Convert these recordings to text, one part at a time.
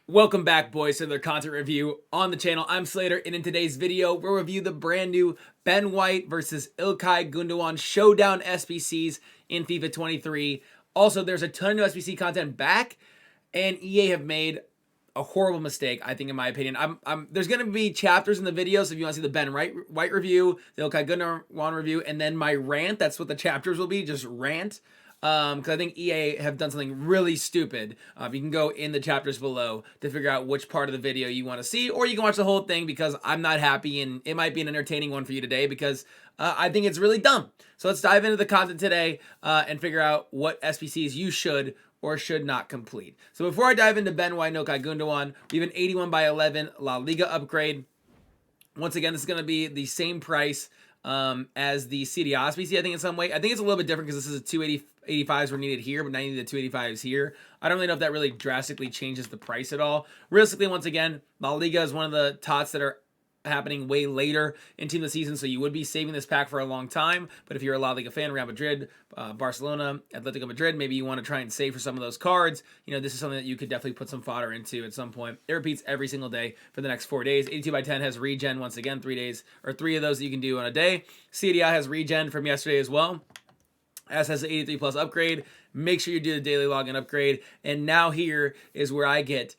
Welcome back, boys, to another content review on the channel. I'm Slater, and in today's video, we'll review the brand new Ben White versus Ilkay Gundogan Showdown SBCs in FIFA 23. Also, there's a ton of new SBC content back, and EA have made a horrible mistake, I think, in my opinion. There's going to be chapters in the video, so if you want to see the Ben White review, the Ilkay Gundogan review, and then my rant, that's what the chapters will be, just rant. Because I think EA have done something really stupid. You can go in the chapters below to figure out which part of the video you want to see, or you can watch the whole thing because I'm not happy, and it might be an entertaining one for you today because I think it's really dumb. So let's dive into the content today and figure out what SBCs you should or should not complete. So before I dive into Ben White and Ilkay Gundogan, we have an 81 by 11 La Liga upgrade. Once again, this is going to be the same price as the CDI SBC, I think, in some way. I think it's a little bit different because this is a 285s were needed here, but 90 to 285s here. I don't really know if that really drastically changes the price at all. Realistically, once again, La Liga is one of the TOTS that are happening way later into the season, so you would be saving this pack for a long time. But if you're a La Liga fan, Real Madrid, Barcelona, Atletico Madrid, maybe you want to try and save for some of those cards. You know, this is something that you could definitely put some fodder into at some point. It repeats every single day for the next 4 days. 82 by 10 has regen once again, 3 days, or 3 of those that you can do on a day. CDI has regen from yesterday as well, as has the 83 plus upgrade. Make sure you do the daily login upgrade. And now here is where I get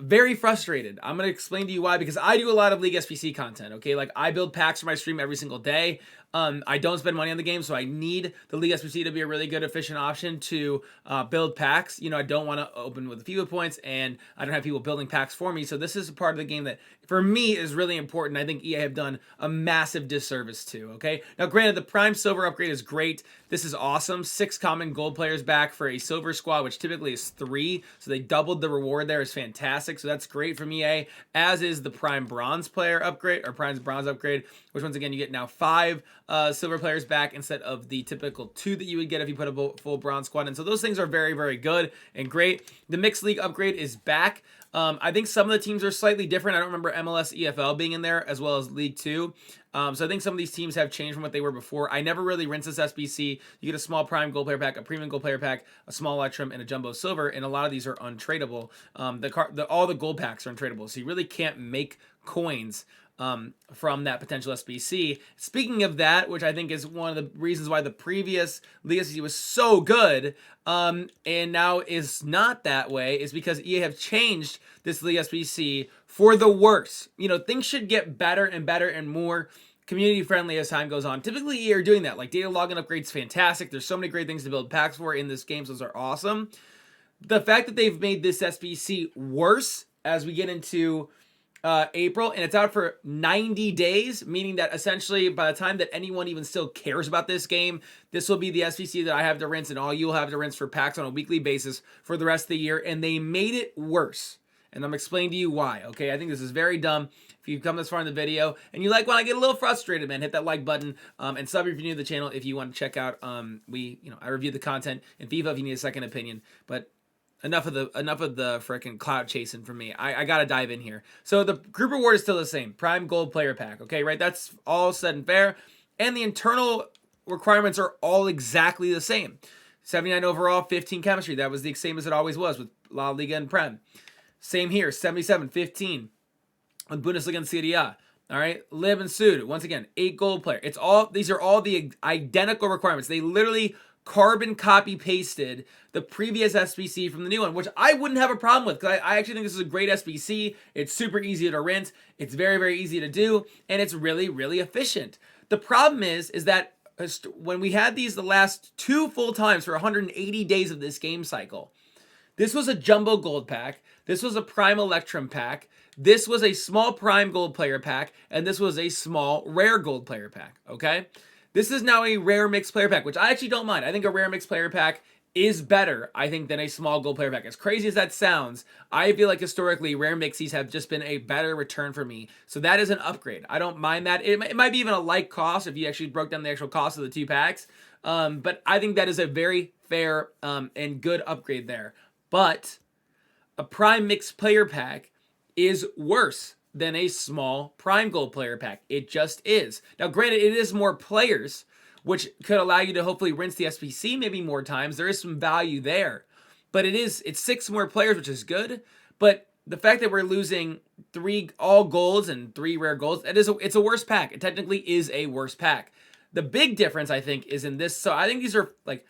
very frustrated. I'm going to explain to you why, because I do a lot of League SBC content, okay? Like, I build packs for my stream every single day. I don't spend money on the game, so I need the League SBC to be a really good, efficient option to build packs. You know, I don't want to open with FIFA points, and I don't have people building packs for me. So this is a part of the game that, for me, is really important. I think EA have done a massive disservice to, okay? Now, granted, the Prime Silver upgrade is great. This is awesome. 6 common gold players back for a Silver squad, which typically is 3. So they doubled the reward there. Is fantastic. So that's great from EA, as is the Prime Bronze player upgrade, or Prime Bronze upgrade, which once again, you get now 5 silver players back instead of the typical 2 that you would get if you put a full bronze squad in. So those things are very, very good and great. The mixed league upgrade is back. I think some of the teams are slightly different. I don't remember MLS EFL being in there, as well as League 2. So I think some of these teams have changed from what they were before. I never really rinse this SBC. You get a small Prime Gold Player Pack, a Premium Gold Player Pack, a small Electrum, and a Jumbo Silver, and a lot of these are untradeable. All the gold packs are untradeable, so you really can't make coins from that potential SBC. Speaking of that, which I think is one of the reasons why the previous League SBC was so good, and now is not that way, is because EA have changed this League SBC for the worse. You know, things should get better and better and more community friendly as time goes on. Typically, EA are doing that. Like, data login upgrades, fantastic. There's so many great things to build packs for in this game, so those are awesome. The fact that they've made this SBC worse as we get into April, and it's out for 90 days, meaning that essentially by the time that anyone even still cares about this game, this will be the SBC that I have to rinse, and all you'll have to rinse for packs on a weekly basis for the rest of the year, and they made it worse. And I'm explaining to you why, okay? I think this is very dumb. If you've come this far in the video and you like when I get a little frustrated, man, hit that like button, and sub if you're new to the channel if you want to check out, I review the content in FIFA if you need a second opinion, but enough of the freaking clout chasing for me. I gotta dive in here. So the group reward is still the same. Prime Gold Player Pack, okay, right? That's all said and fair. And the internal requirements are all exactly the same. 79 overall, 15 chemistry. That was the same as it always was with La Liga and Prem. Same here, 77, 15 with Bundesliga and CDA. All right, Lib and Sud, once again, 8 gold player. These are all the identical requirements. They literally carbon copy pasted the previous SBC from the new one, which I wouldn't have a problem with, because I actually think this is a great SBC. It's super easy to rinse. It's very, very easy to do, and it's really, really efficient. The problem is that when we had these the last 2 full times for 180 days of this game cycle, this was a Jumbo Gold Pack, this was a Prime Electrum Pack, this was a small Prime Gold Player Pack, and this was a small Rare Gold Player Pack, okay? This is now a Rare Mixed Player Pack, which I actually don't mind. I think a Rare Mixed Player Pack is better, I think, than a small Gold Player Pack. As crazy as that sounds, I feel like historically, Rare Mixies have just been a better return for me. So that is an upgrade. I don't mind that. It might be even a like cost if you actually broke down the actual cost of the 2 packs. But I think that is a very fair and good upgrade there. But a Prime Mixed Player Pack is worse than a small Prime Gold Player Pack. It just is. Now, granted, it is more players, which could allow you to hopefully rinse the SBC maybe more times. There is some value there. But it's 6 more players, which is good. But the fact that we're losing 3 all golds and 3 rare golds, it's a worse pack. It technically is a worse pack. The big difference, I think, is in this. So I think these are like,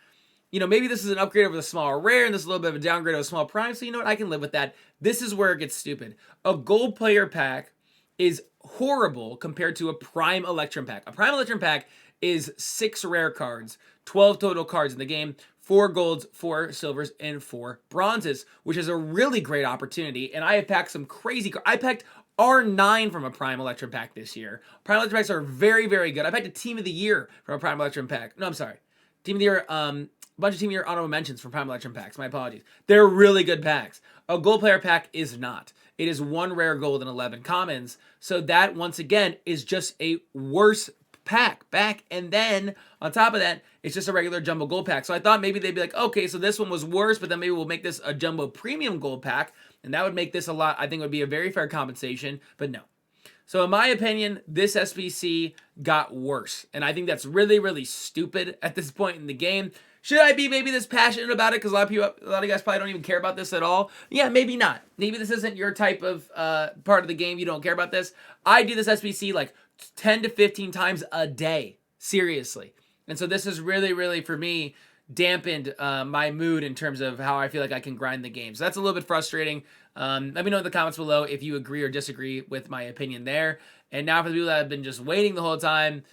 you know, maybe this is an upgrade over the smaller rare, and this is a little bit of a downgrade of a small prime. So you know what? I can live with that. This is where it gets stupid. A gold player pack is horrible compared to a prime Electrum pack. A prime Electrum pack is 6 rare cards, 12 total cards in the game, 4 golds, 4 silvers, and 4 bronzes, which is a really great opportunity. And I have packed some crazy cards. I packed R9 from a Prime Electrum pack this year. Prime Electrum packs are very, very good. I packed a Team of the Year from a Prime Electrum pack. No, I'm sorry. Team of the Year, a bunch of Team of the Year honorable mentions from Prime Electrum packs. My apologies. They're really good packs. A gold player pack is not. It is 1 rare gold and 11 commons. So that, once again, is just a worse pack back. And then, on top of that, it's just a regular jumbo gold pack. So I thought maybe they'd be like, okay, so this one was worse, but then maybe we'll make this a jumbo premium gold pack. And that would make this a lot, I think it would be a very fair compensation, but no. So in my opinion, this SBC got worse. And I think that's really, really stupid at this point in the game. Should I be maybe this passionate about it? Because a lot of you guys probably don't even care about this at all. Yeah, maybe not. Maybe this isn't your type of part of the game. You don't care about this. I do this SBC like 10 to 15 times a day. Seriously. And so this is really, really, for me, dampened my mood in terms of how I feel like I can grind the game. So that's a little bit frustrating. Let me know in the comments below if you agree or disagree with my opinion there. And now for the people that have been just waiting the whole time,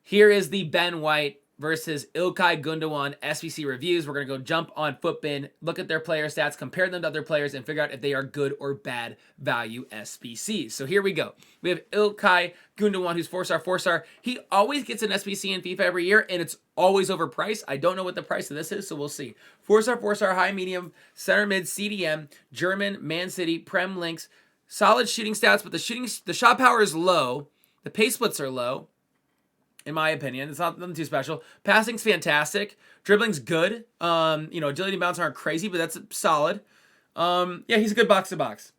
here is the Ben White versus Ilkay Gundogan SBC reviews. We're going to go jump on Footbin, look at their player stats, compare them to other players, and figure out if they are good or bad value SBCs. So here we go. We have Ilkay Gundogan, who's 4-star, 4-star. He always gets an SBC in FIFA every year, and it's always overpriced. I don't know what the price of this is, so we'll see. 4-star, 4-star, high, medium, center mid, CDM, German, Man City, Prem links, solid shooting stats, but the shot power is low. The pace splits are low. In my opinion, it's not nothing too special. Passing's fantastic. Dribbling's good. You know, agility and bounce aren't crazy, but that's solid. Yeah, he's a good box to box.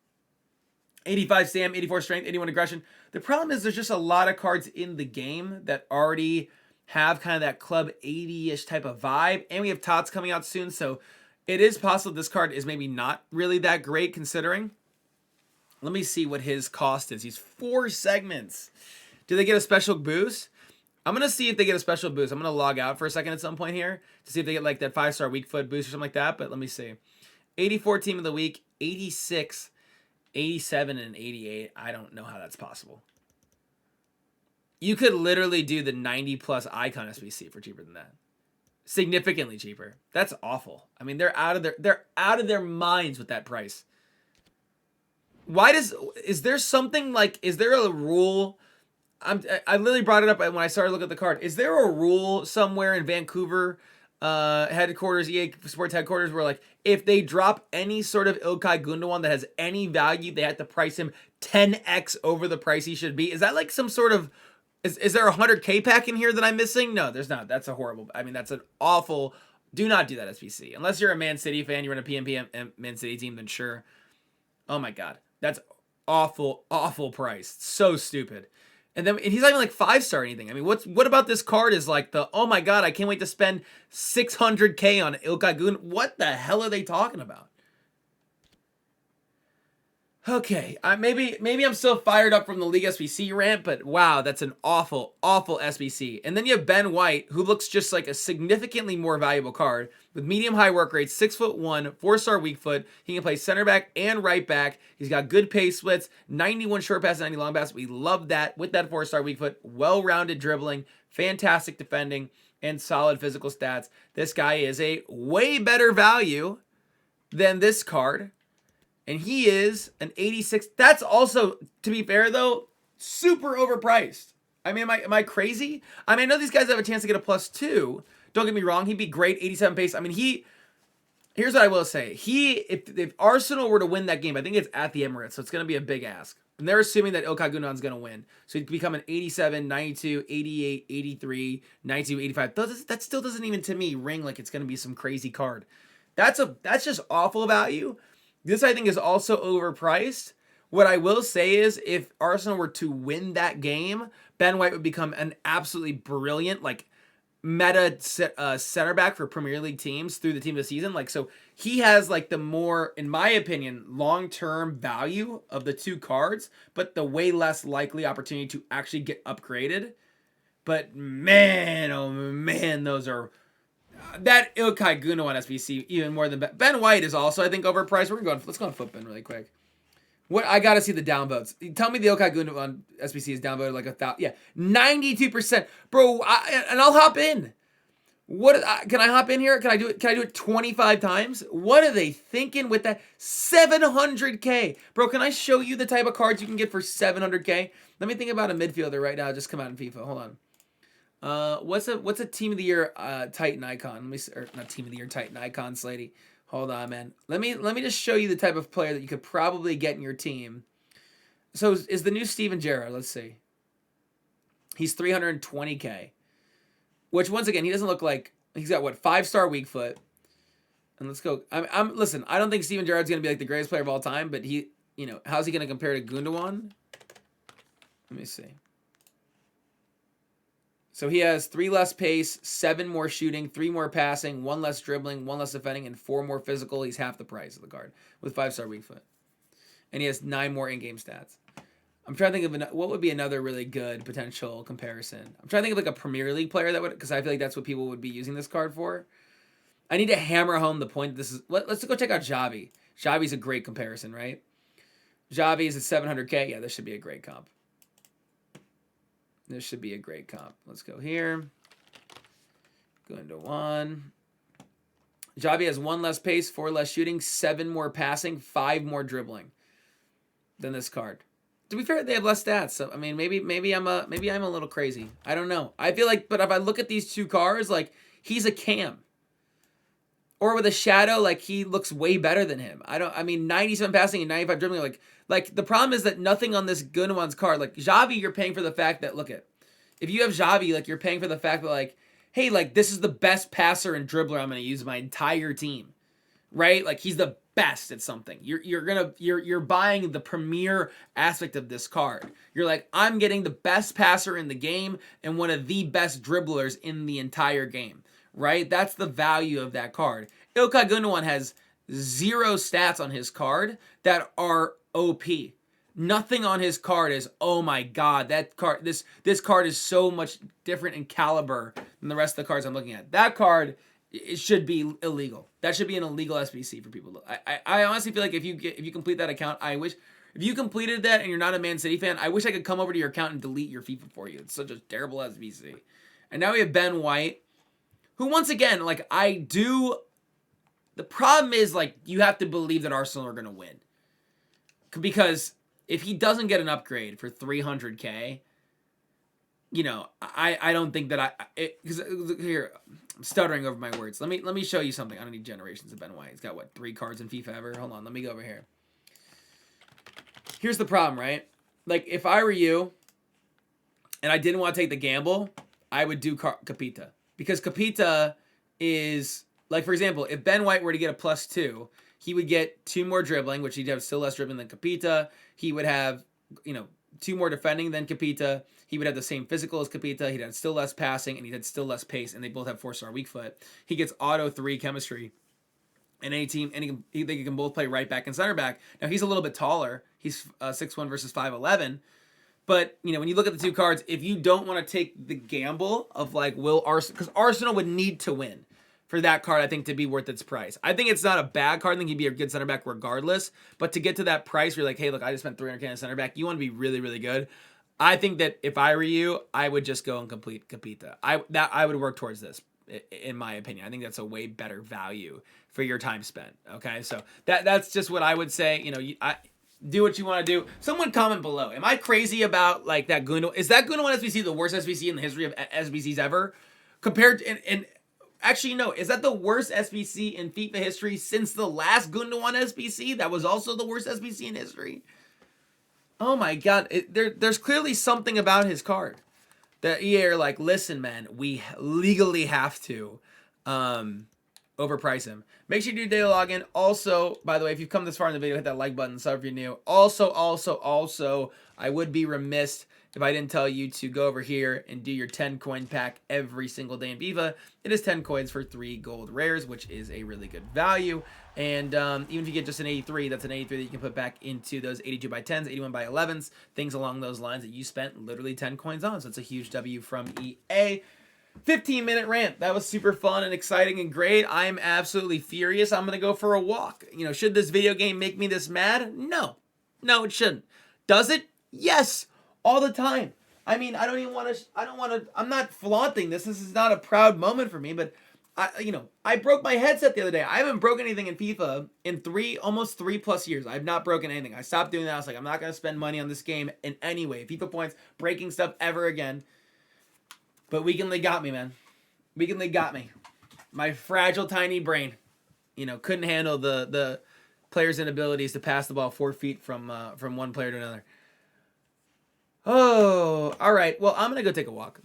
85 stam, 84 strength, 81 aggression. The problem is there's just a lot of cards in the game that already have kind of that club 80-ish type of vibe, and we have TOTS coming out soon, so it is possible this card is maybe not really that great considering. Let me see what his cost is. He's 4 segments. Do they get a special boost? I'm going to see if they get a special boost. I'm going to log out for a second at some point here to see if they get like that 5-star weak foot boost or something like that. But let me see. 84 team of the week, 86, 87, and 88. I don't know how that's possible. You could literally do the 90+ icon SBC for cheaper than that. Significantly cheaper. That's awful. I mean, they're out of their minds with that price. Is there something like, is there a rule? I literally brought it up when I started looking at the card. Is there a rule somewhere in Vancouver headquarters, EA Sports headquarters, where like if they drop any sort of Ilkay Gundogan that has any value, they have to price him 10x over the price he should be? Is that like some sort of, is there a 100K pack in here that I'm missing? No, there's not. That's a horrible, I mean, that's an awful, do not do that SBC. Unless you're a Man City fan, you run a PMP Man City team, then sure. Oh my God. That's awful, awful price. So stupid. And he's not even like 5-star or anything. I mean, what about this card is like the, oh my God, I can't wait to spend 600K on Ilkay Gundogan. What the hell are they talking about? Okay, maybe I'm still fired up from the League SBC rant, but wow, that's an awful, awful SBC. And then you have Ben White, who looks just like a significantly more valuable card with medium-high work rate, 6'1", 4-star weak foot. He can play center back and right back. He's got good pace splits, 91 short pass, 90 long pass. We love that with that 4-star weak foot. Well-rounded dribbling, fantastic defending, and solid physical stats. This guy is a way better value than this card. And he is an 86. That's also, to be fair though, super overpriced. I mean, am I crazy? I mean, I know these guys have a chance to get a +2. Don't get me wrong. He'd be great, 87 pace. I mean, here's what I will say. If Arsenal were to win that game, I think it's at the Emirates, so it's going to be a big ask. And they're assuming that Ilkay Gundogan's going to win. So he'd become an 87, 92, 88, 83, 92, 85. That still doesn't even, to me, ring like it's going to be some crazy card. That's just awful value. This, I think, is also overpriced. What I will say is if Arsenal were to win that game, Ben White would become an absolutely brilliant, like, meta center back for Premier League teams through the team of the season. Like, so he has like the more, in my opinion, long-term value of the two cards, but the way less likely opportunity to actually get upgraded. But man, oh man, those are that Ilkay Gundogan SBC even more than Ben White is also, I think, overpriced. Let's go on FootBin really quick. What I gotta see the downvotes. Tell me the Ilkay Gundogan SBC is downvoted like 1,000. Yeah, 92%, bro. And I'll hop in. Can I hop in here? Can I do it? Can I do it 25 times? What are they thinking with that 700K, bro? Can I show you the type of cards you can get for 700K? Let me think about a midfielder right now. Just come out in FIFA. Hold on. What's a team of the year Titan icon? Let me, or not team of the year Titan icon, Slatey. Hold on, man. Let me just show you the type of player that you could probably get in your team. So is the new Steven Gerrard? Let's see. He's 320K, which once again he doesn't look like he's got what 5-star weak foot. And let's go. Listen. I don't think Steven Gerrard's gonna be like the greatest player of all time, but he, how's he gonna compare to Gundogan? Let me see. So he has 3 less pace, 7 more shooting, 3 more passing, 1 less dribbling, 1 less defending, and 4 more physical. He's half the price of the card with 5-star weak foot. And he has 9 more in-game stats. I'm trying to think of what would be another really good potential comparison. I'm trying to think of like a Premier League player that would, because I feel like that's what people would be using this card for. I need to hammer home the point. This is, let's go check out Xavi. Xavi's a great comparison, right? Xavi is at 700K. Yeah, this should be a great comp. This should be a great comp. Let's go here. Go into 1. Xavi has 1 less pace, 4 less shooting, 7 more passing, 5 more dribbling than this card. To be fair, they have less stats. So I mean, maybe I'm a little crazy. I don't know. I feel like, but if I look at these two cards, like he's a cam. Or with a shadow, like he looks way better than him. I mean 97 passing and 95 dribbling, like the problem is that nothing on this Gundogan's card, like Xavi, you're paying for the fact that, if you have Xavi, like you're paying for the fact that like, hey, like this is the best passer and dribbler I'm gonna use my entire team. Right? Like he's the best at something. You're buying the premier aspect of this card. You're like, I'm getting the best passer in the game and one of the best dribblers in the entire game. Right? That's the value of that card. Ilkay Gundogan has 0 stats on his card that are OP. Nothing on his card is, oh my god, that card, this card is so much different in caliber than the rest of the cards I'm looking at. That card, it should be illegal. That should be an illegal SBC for people. I honestly feel like if you complete that account, if you completed that and you're not a Man City fan, I wish I could come over to your account and delete your FIFA for you. It's such a terrible SBC. And now we have Ben White, who once again, the problem is, you have to believe that Arsenal are going to win. Because if he doesn't get an upgrade for 300K, I don't think that because here, I'm stuttering over my words. Let me show you something. I don't need generations of Ben White. He's got, 3 cards in FIFA ever? Hold on, let me go over here. Here's the problem, right? If I were you, and I didn't want to take the gamble, I would do Capita. Because Capita is, for example, if Ben White were to get a +2, he would get 2 more dribbling, which he'd have still less dribbling than Capita. He would have, 2 more defending than Capita. He would have the same physical as Capita. He'd have still less passing, and he'd have still less pace, and they both have 4-star weak foot. He gets auto 3 chemistry. And any team, they can both play right back and center back. Now, he's a little bit taller. He's 6'1" versus 5'11". But, when you look at the two cards, if you don't want to take the gamble of, will Arsenal... Because Arsenal would need to win for that card, I think, to be worth its price. I think it's not a bad card. I think he'd be a good center back regardless. But to get to that price where you're like, hey, look, I just spent 300K on a center back. You want to be really, really good. I think that if I were you, I would just go and complete Capita. I would work towards this, in my opinion. I think that's a way better value for your time spent. Okay, so that's just what I would say. Do what you want to do. Someone comment below. Am I crazy about that Gundogan? Is that Gundogan SBC the worst SBC in the history of SBCs ever? Compared to, and actually no, is that the worst SBC in FIFA history since the last Gundogan SBC? That was also the worst SBC in history. Oh my god, there's clearly something about his card that EA are like, listen, man, we legally have to overprice him. Make sure you do daily login. Also, by the way, if you've come this far in the video, hit that like button, sub if you're new. Also, I would be remiss if I didn't tell you to go over here and do your 10 coin pack every single day in FIFA. It is 10 coins for 3 gold rares, which is a really good value. And even if you get just an 83, that's an 83 that you can put back into those 82 by 10s, 81 by 11s, things along those lines that you spent literally 10 coins on. So it's a huge W from EA. 15-minute rant. That was super fun and exciting and great. I'm absolutely furious. I'm going to go for a walk. You know, should this video game make me this mad? No. No, it shouldn't. Does it? Yes. All the time. I mean, I'm not flaunting this. This is not a proud moment for me, but I broke my headset the other day. I haven't broken anything in FIFA in almost 3+ years. I've not broken anything. I stopped doing that. I was like, I'm not going to spend money on this game in any way. FIFA points, breaking stuff ever again. But Weekend League got me, man. Weekend League got me. My fragile, tiny brain, couldn't handle the players' inabilities to pass the ball 4 feet from one player to another. Oh, all right. Well, I'm going to go take a walk.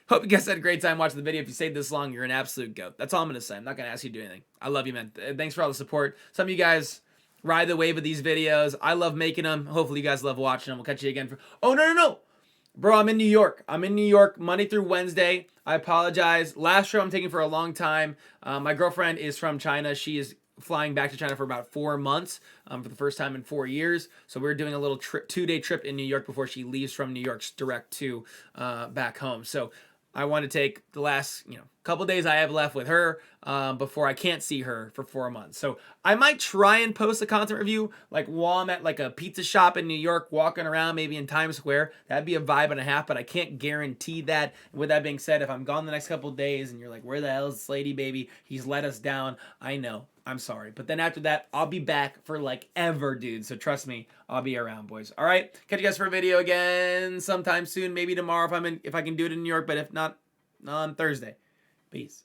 Hope you guys had a great time watching the video. If you stayed this long, you're an absolute goat. That's all I'm going to say. I'm not going to ask you to do anything. I love you, man. Thanks for all the support. Some of you guys ride the wave of these videos. I love making them. Hopefully you guys love watching them. We'll catch you again. Oh, no. Bro, I'm in New York. I'm in New York Monday through Wednesday. I apologize. Last show I'm taking for a long time. My girlfriend is from China. She is flying back to China for about 4 months for the first time in 4 years. So we're doing a little 2-day trip in New York before she leaves from New York direct to back home. So I want to take the last, couple days I have left with her before I can't see her for 4 months. So I might try and post a content review like while I'm at like a pizza shop in New York, walking around maybe in Times Square. That'd be a vibe and a half, but I can't guarantee that. With that being said, if I'm gone the next couple days and you're like, where the hell is Slady, baby? He's let us down. I know. I'm sorry. But then after that, I'll be back for like ever, dude. So trust me, I'll be around, boys. All right. Catch you guys for a video again sometime soon. Maybe tomorrow if I can do it in New York, but if not, on Thursday. Peace.